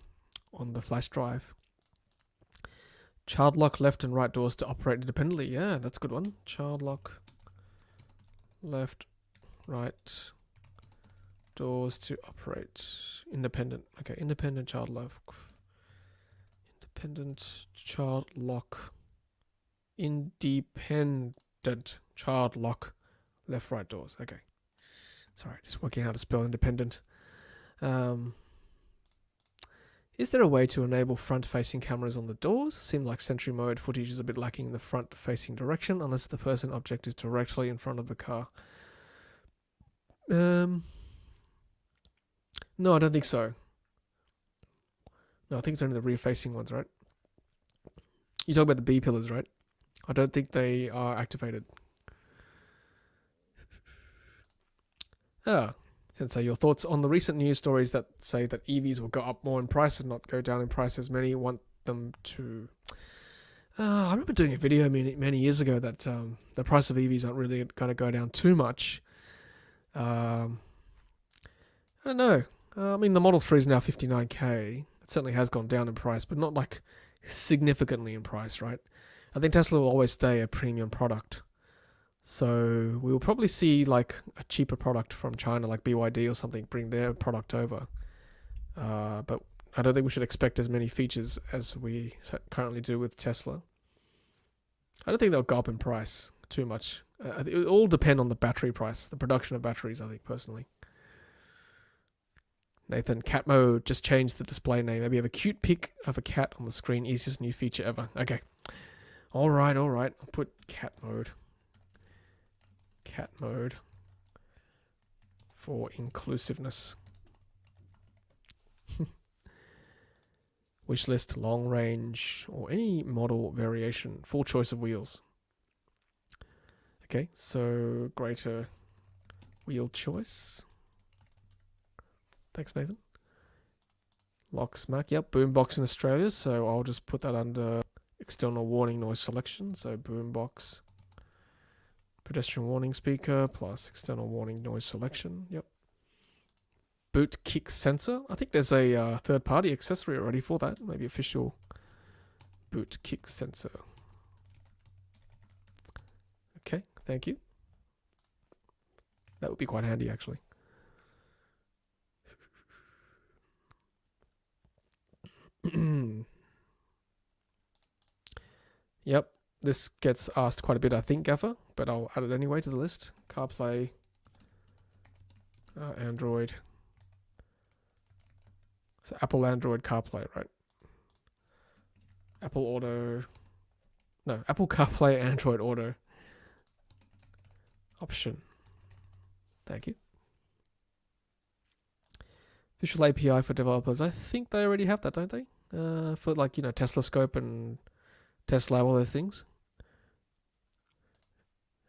flash drive. Child lock left and right doors to operate independently. Yeah, that's a good one. Child lock left, right doors to operate independent. Okay, independent child lock. Independent child lock. Independent child lock left right doors. Okay. Sorry, just working out how to spell independent. Is there a way to enable front-facing cameras on the doors? Seems like Sentry mode footage is a bit lacking in the front-facing direction, unless the person object is directly in front of the car. No, I don't think so. No, I think it's only the rear-facing ones, right? You talk about the B pillars, right? I don't think they are activated. Sensei, your thoughts on the recent news stories that say that EVs will go up more in price and not go down in price as many want them to... I remember doing a video many years ago that the price of EVs aren't really going to go down too much. I don't know. I mean, the Model 3 is now $59,000. It certainly has gone down in price, but not like significantly in price, right? I think Tesla will always stay a premium product. So we will probably see like a cheaper product from China, like BYD or something, bring their product over. But I don't think we should expect as many features as we currently do with Tesla. I don't think they'll go up in price too much. It will all depend on the battery price, the production of batteries, I think, personally. Nathan, cat mode, just change the display name. Maybe have a cute pic of a cat on the screen. Easiest new feature ever. Okay. All right. I'll put cat mode. Cat mode. For inclusiveness. Wishlist, long range, or any model variation. Full choice of wheels. Okay, so greater wheel choice. Thanks, Nathan. Lock smack. Yep, boombox in Australia. So I'll just put that under external warning noise selection. So boombox, pedestrian warning speaker plus external warning noise selection. Yep. Boot kick sensor. I think there's a third-party accessory already for that. Maybe official boot kick sensor. Okay, thank you. That would be quite handy, actually. Yep, this gets asked quite a bit, I think, Gaffer, but I'll add it anyway to the list. CarPlay, Android. So Apple Android CarPlay, right? Apple Auto. No, Apple CarPlay Android Auto. Option. Thank you. Visual API for developers. I think they already have that, don't they? For like, Tesla Scope and Tesla, all those things.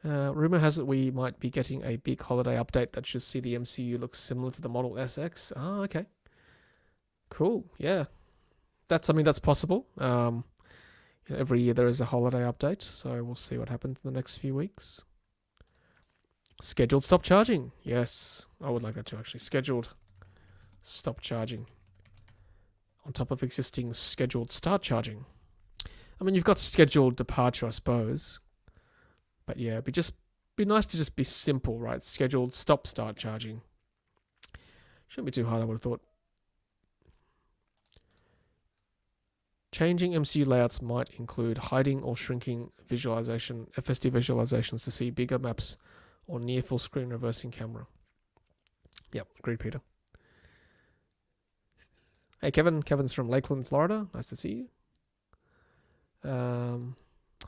Rumor has it we might be getting a big holiday update that should see the MCU look similar to the Model SX. Oh, okay. Cool. Yeah. That's possible. Every year there is a holiday update, so we'll see what happens in the next few weeks. Scheduled stop charging. Yes, I would like that too, actually. Scheduled stop charging on top of existing scheduled start charging. I mean, you've got scheduled departure, I suppose. But yeah, it'd be nice to just be simple, right? Scheduled stop start charging. Shouldn't be too hard, I would have thought. Changing MCU layouts might include hiding or shrinking visualization, FSD visualizations to see bigger maps or near full screen reversing camera. Yep, agreed, Peter. Hey, Kevin. Kevin's from Lakeland, Florida. Nice to see you.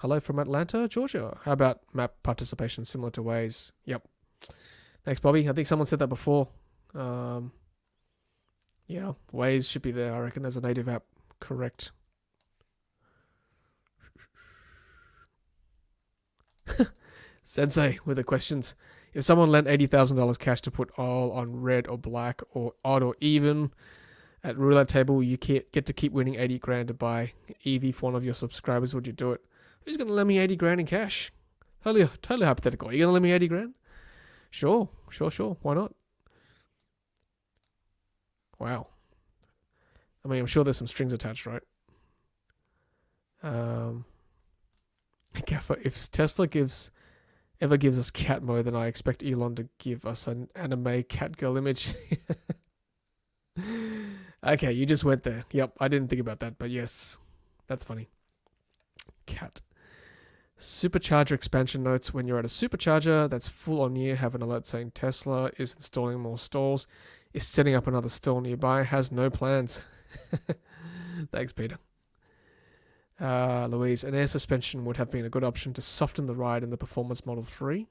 Hello from Atlanta, Georgia. How about map participation similar to Waze? Yep. Thanks, Bobby. I think someone said that before. Yeah, Waze should be there, I reckon, as a native app. Correct. Sensei with the questions. If someone lent $80,000 cash to put all on red or black or odd or even at roulette table, you get to keep winning 80 grand to buy EV for one of your subscribers, would you do it? Who's going to lend me 80 grand in cash? Totally hypothetical. Are you going to lend me 80 grand? Sure. Why not? Wow. I mean, I'm sure there's some strings attached, right? If Tesla ever gives us cat mode, then I expect Elon to give us an anime cat girl image. Okay, you just went there. Yep, I didn't think about that, but yes, that's funny. Cat. Supercharger expansion notes. When you're at a supercharger that's full on near, have an alert saying Tesla is installing more stalls, is setting up another stall nearby, has no plans. Thanks, Peter. Louise, an air suspension would have been a good option to soften the ride in the Performance Model 3.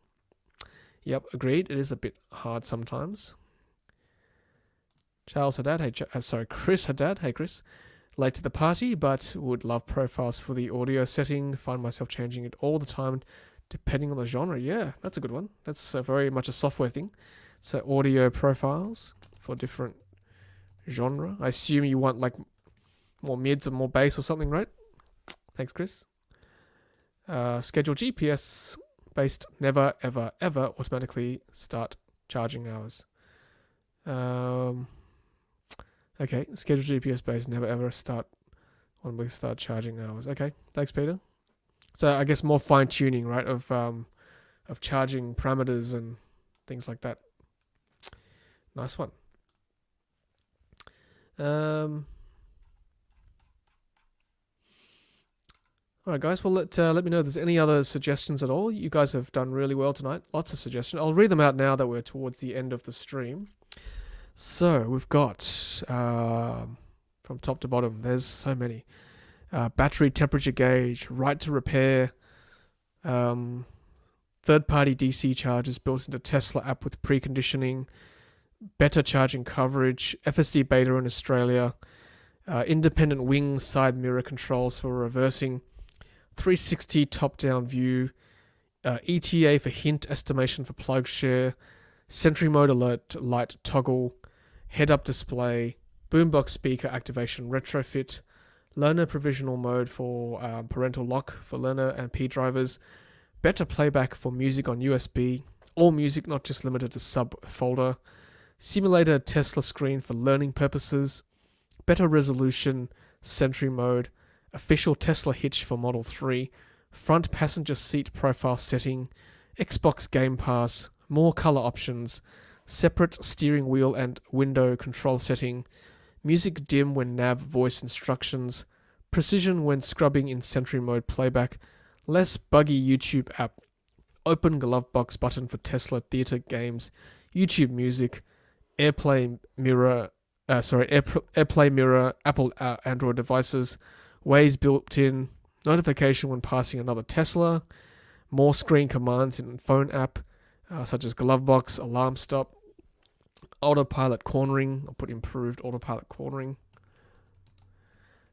Yep, agreed. It is a bit hard sometimes. Charles Haddad, Chris Haddad. Hey, Chris. Late to the party, but would love profiles for the audio setting. Find myself changing it all the time, depending on the genre. Yeah, that's a good one. That's very much a software thing. So audio profiles for different genre. I assume you want like more mids or more bass or something, right? Thanks, Chris. Schedule GPS based never, ever, ever automatically start charging hours. Okay, schedule GPS based never, ever start charging hours. Okay, thanks, Peter. So I guess more fine tuning, right, of charging parameters and things like that. Nice one. All right, guys. Well, let me know if there's any other suggestions at all. You guys have done really well tonight. Lots of suggestions. I'll read them out now that we're towards the end of the stream. So we've got from top to bottom. There's so many. Battery temperature gauge, right to repair. Third-party DC chargers built into Tesla app with preconditioning. Better charging coverage. FSD beta in Australia. Independent wing side mirror controls for reversing. 360 top-down view, ETA for hint estimation for plug share, Sentry mode alert light toggle, head-up display, boombox speaker activation retrofit, learner provisional mode for parental lock for learner and P drivers, better playback for music on USB, all music not just limited to sub-folder, simulator Tesla screen for learning purposes, better resolution, Sentry mode, official Tesla hitch for Model 3, front passenger seat profile setting, Xbox Game Pass, more color options, separate steering wheel and window control setting, music dim when nav voice instructions, precision when scrubbing in Sentry mode playback, less buggy YouTube app, open glove box button for Tesla theater games, YouTube music, AirPlay mirror, Apple Android devices, Waze built-in, notification when passing another Tesla, more screen commands in phone app, such as glove box, alarm stop, autopilot cornering, I'll put improved autopilot cornering,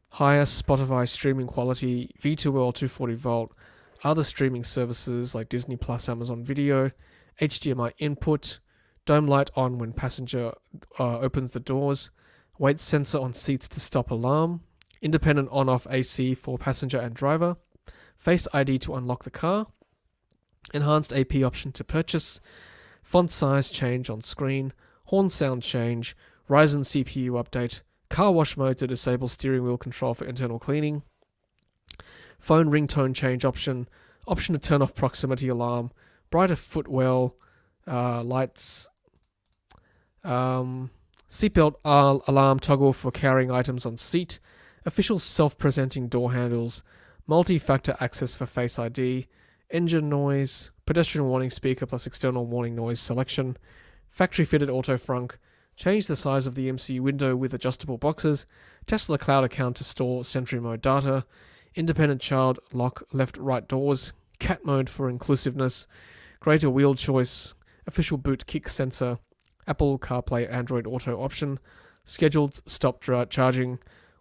higher Spotify streaming quality, V2L 240 volt, other streaming services like Disney Plus, Amazon Video, HDMI input, dome light on when passenger opens the doors, weight sensor on seats to stop alarm, independent on-off AC for passenger and driver, Face ID to unlock the car, enhanced AP option to purchase, font size change on screen, horn sound change, Ryzen CPU update, car wash mode to disable steering wheel control for internal cleaning, phone ringtone change option to turn off proximity alarm, brighter footwell, lights, seatbelt alarm toggle for carrying items on seat, official self-presenting door handles, multi-factor access for Face ID, engine noise, pedestrian warning speaker plus external warning noise selection, factory-fitted auto frunk, change the size of the MCU window with adjustable boxes, Tesla Cloud account to store Sentry mode data, independent child lock left-right doors, cat mode for inclusiveness, greater wheel choice, official boot kick sensor, Apple CarPlay Android Auto option, scheduled stop charging,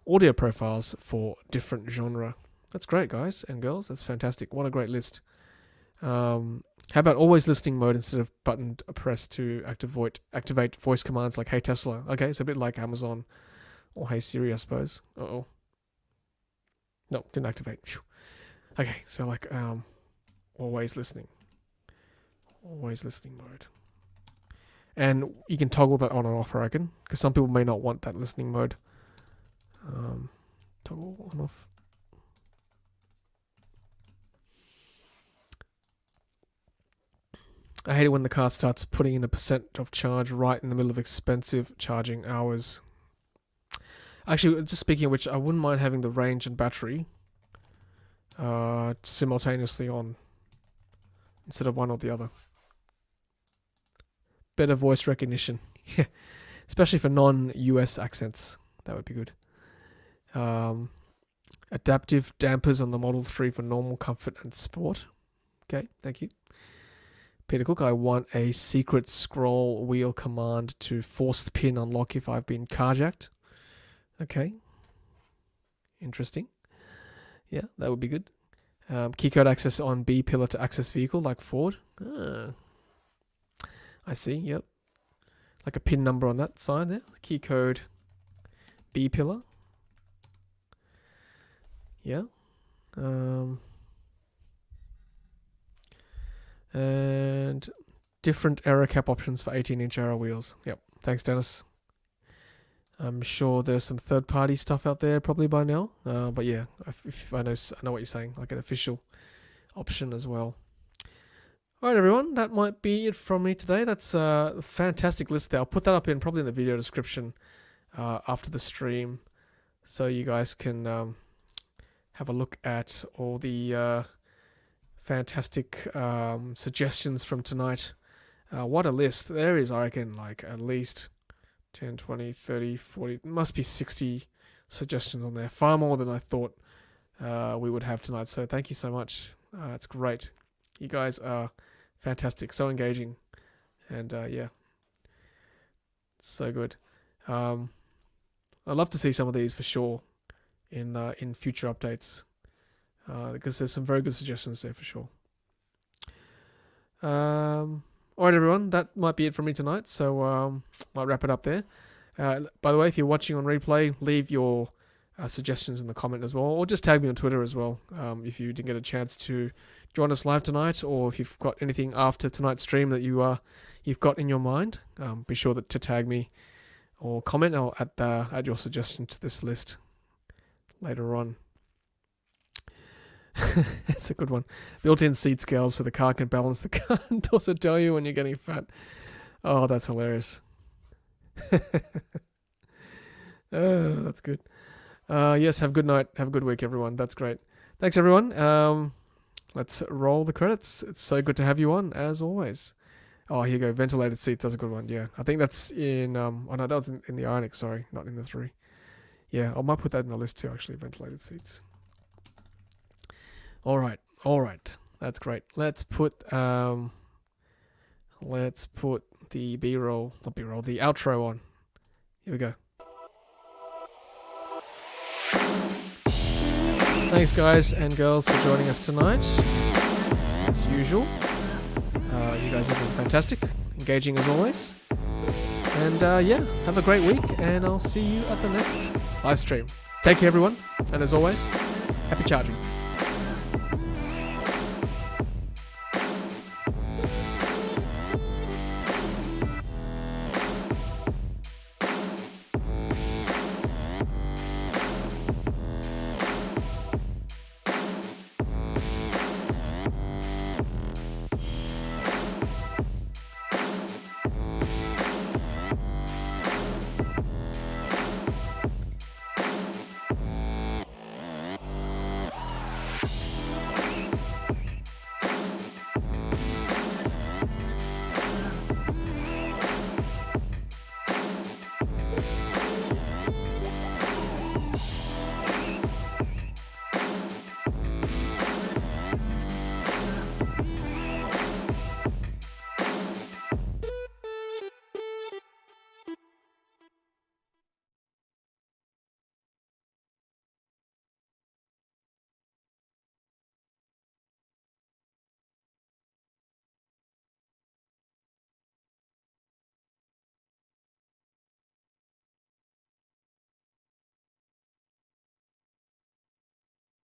audio profiles for different genre. That's great, guys and girls. That's fantastic. What a great list. How about always listening mode instead of button press to activate voice commands like Hey Tesla? Okay, it's a bit like Amazon or Hey Siri, I suppose. Uh-oh. No, didn't activate. Okay, so like always listening mode. And you can toggle that on and off, I reckon, because some people may not want that listening mode. Toggle on off. I hate it when the car starts putting in a percent of charge right in the middle of expensive charging hours. Actually, just speaking of which, I wouldn't mind having the range and battery simultaneously on instead of one or the other. Better voice recognition. Especially for non-US accents. That would be good. Adaptive dampers on the Model 3 for normal, comfort, and sport. Okay, thank you. Peter Cook, I want a secret scroll wheel command to force the pin unlock if I've been carjacked. Okay. Interesting. Yeah, that would be good. Keycode access on B pillar to access vehicle like Ford. I see, yep. Like a pin number on that side there. Key code B pillar. Yeah. And different error cap options for 18-inch arrow wheels. Yep. Thanks, Dennis. I'm sure there's some third-party stuff out there probably by now. But yeah, if I know what you're saying, like an official option as well. All right, everyone, that might be it from me today. That's a fantastic list there. I'll put that up probably in the video description after the stream, so you guys can have a look at all the fantastic suggestions from tonight. What a list. There is, I reckon, like at least 10, 20, 30, 40, must be 60 suggestions on there. Far more than I thought we would have tonight. So thank you so much. It's great. You guys are fantastic, so engaging, and yeah, so good. I'd love to see some of these for sure in future updates, because there's some very good suggestions there for sure. All right, everyone, that might be it from me tonight, so I'll wrap it up there. By the way, if you're watching on replay, leave your suggestions in the comment as well, or just tag me on Twitter as well, if you didn't get a chance to join us live tonight, or if you've got anything after tonight's stream that you've got in your mind, be sure to tag me or comment. I'll add your suggestion to this list later on. It's a good one. Built-in seat scales so the car can balance the car and also tell you when you're getting fat. Oh, that's hilarious. Oh, that's good. Yes, have a good night. Have a good week, everyone. That's great. Thanks, everyone. Let's roll the credits. It's so good to have you on, as always. Oh, here you go. Ventilated seats. That's a good one. Yeah, I think that's in... oh, no, that was in the Ioniq. Sorry, not in the 3. Yeah, I might put that in the list too, actually. Ventilated seats. All right. That's great. Let's put the B-roll, not B-roll, the outro on. Here we go. Thanks, guys and girls, for joining us tonight. As usual, you guys have been fantastic, engaging as always. And yeah, have a great week, and I'll see you at the next live stream. Take care, everyone, and as always, happy charging.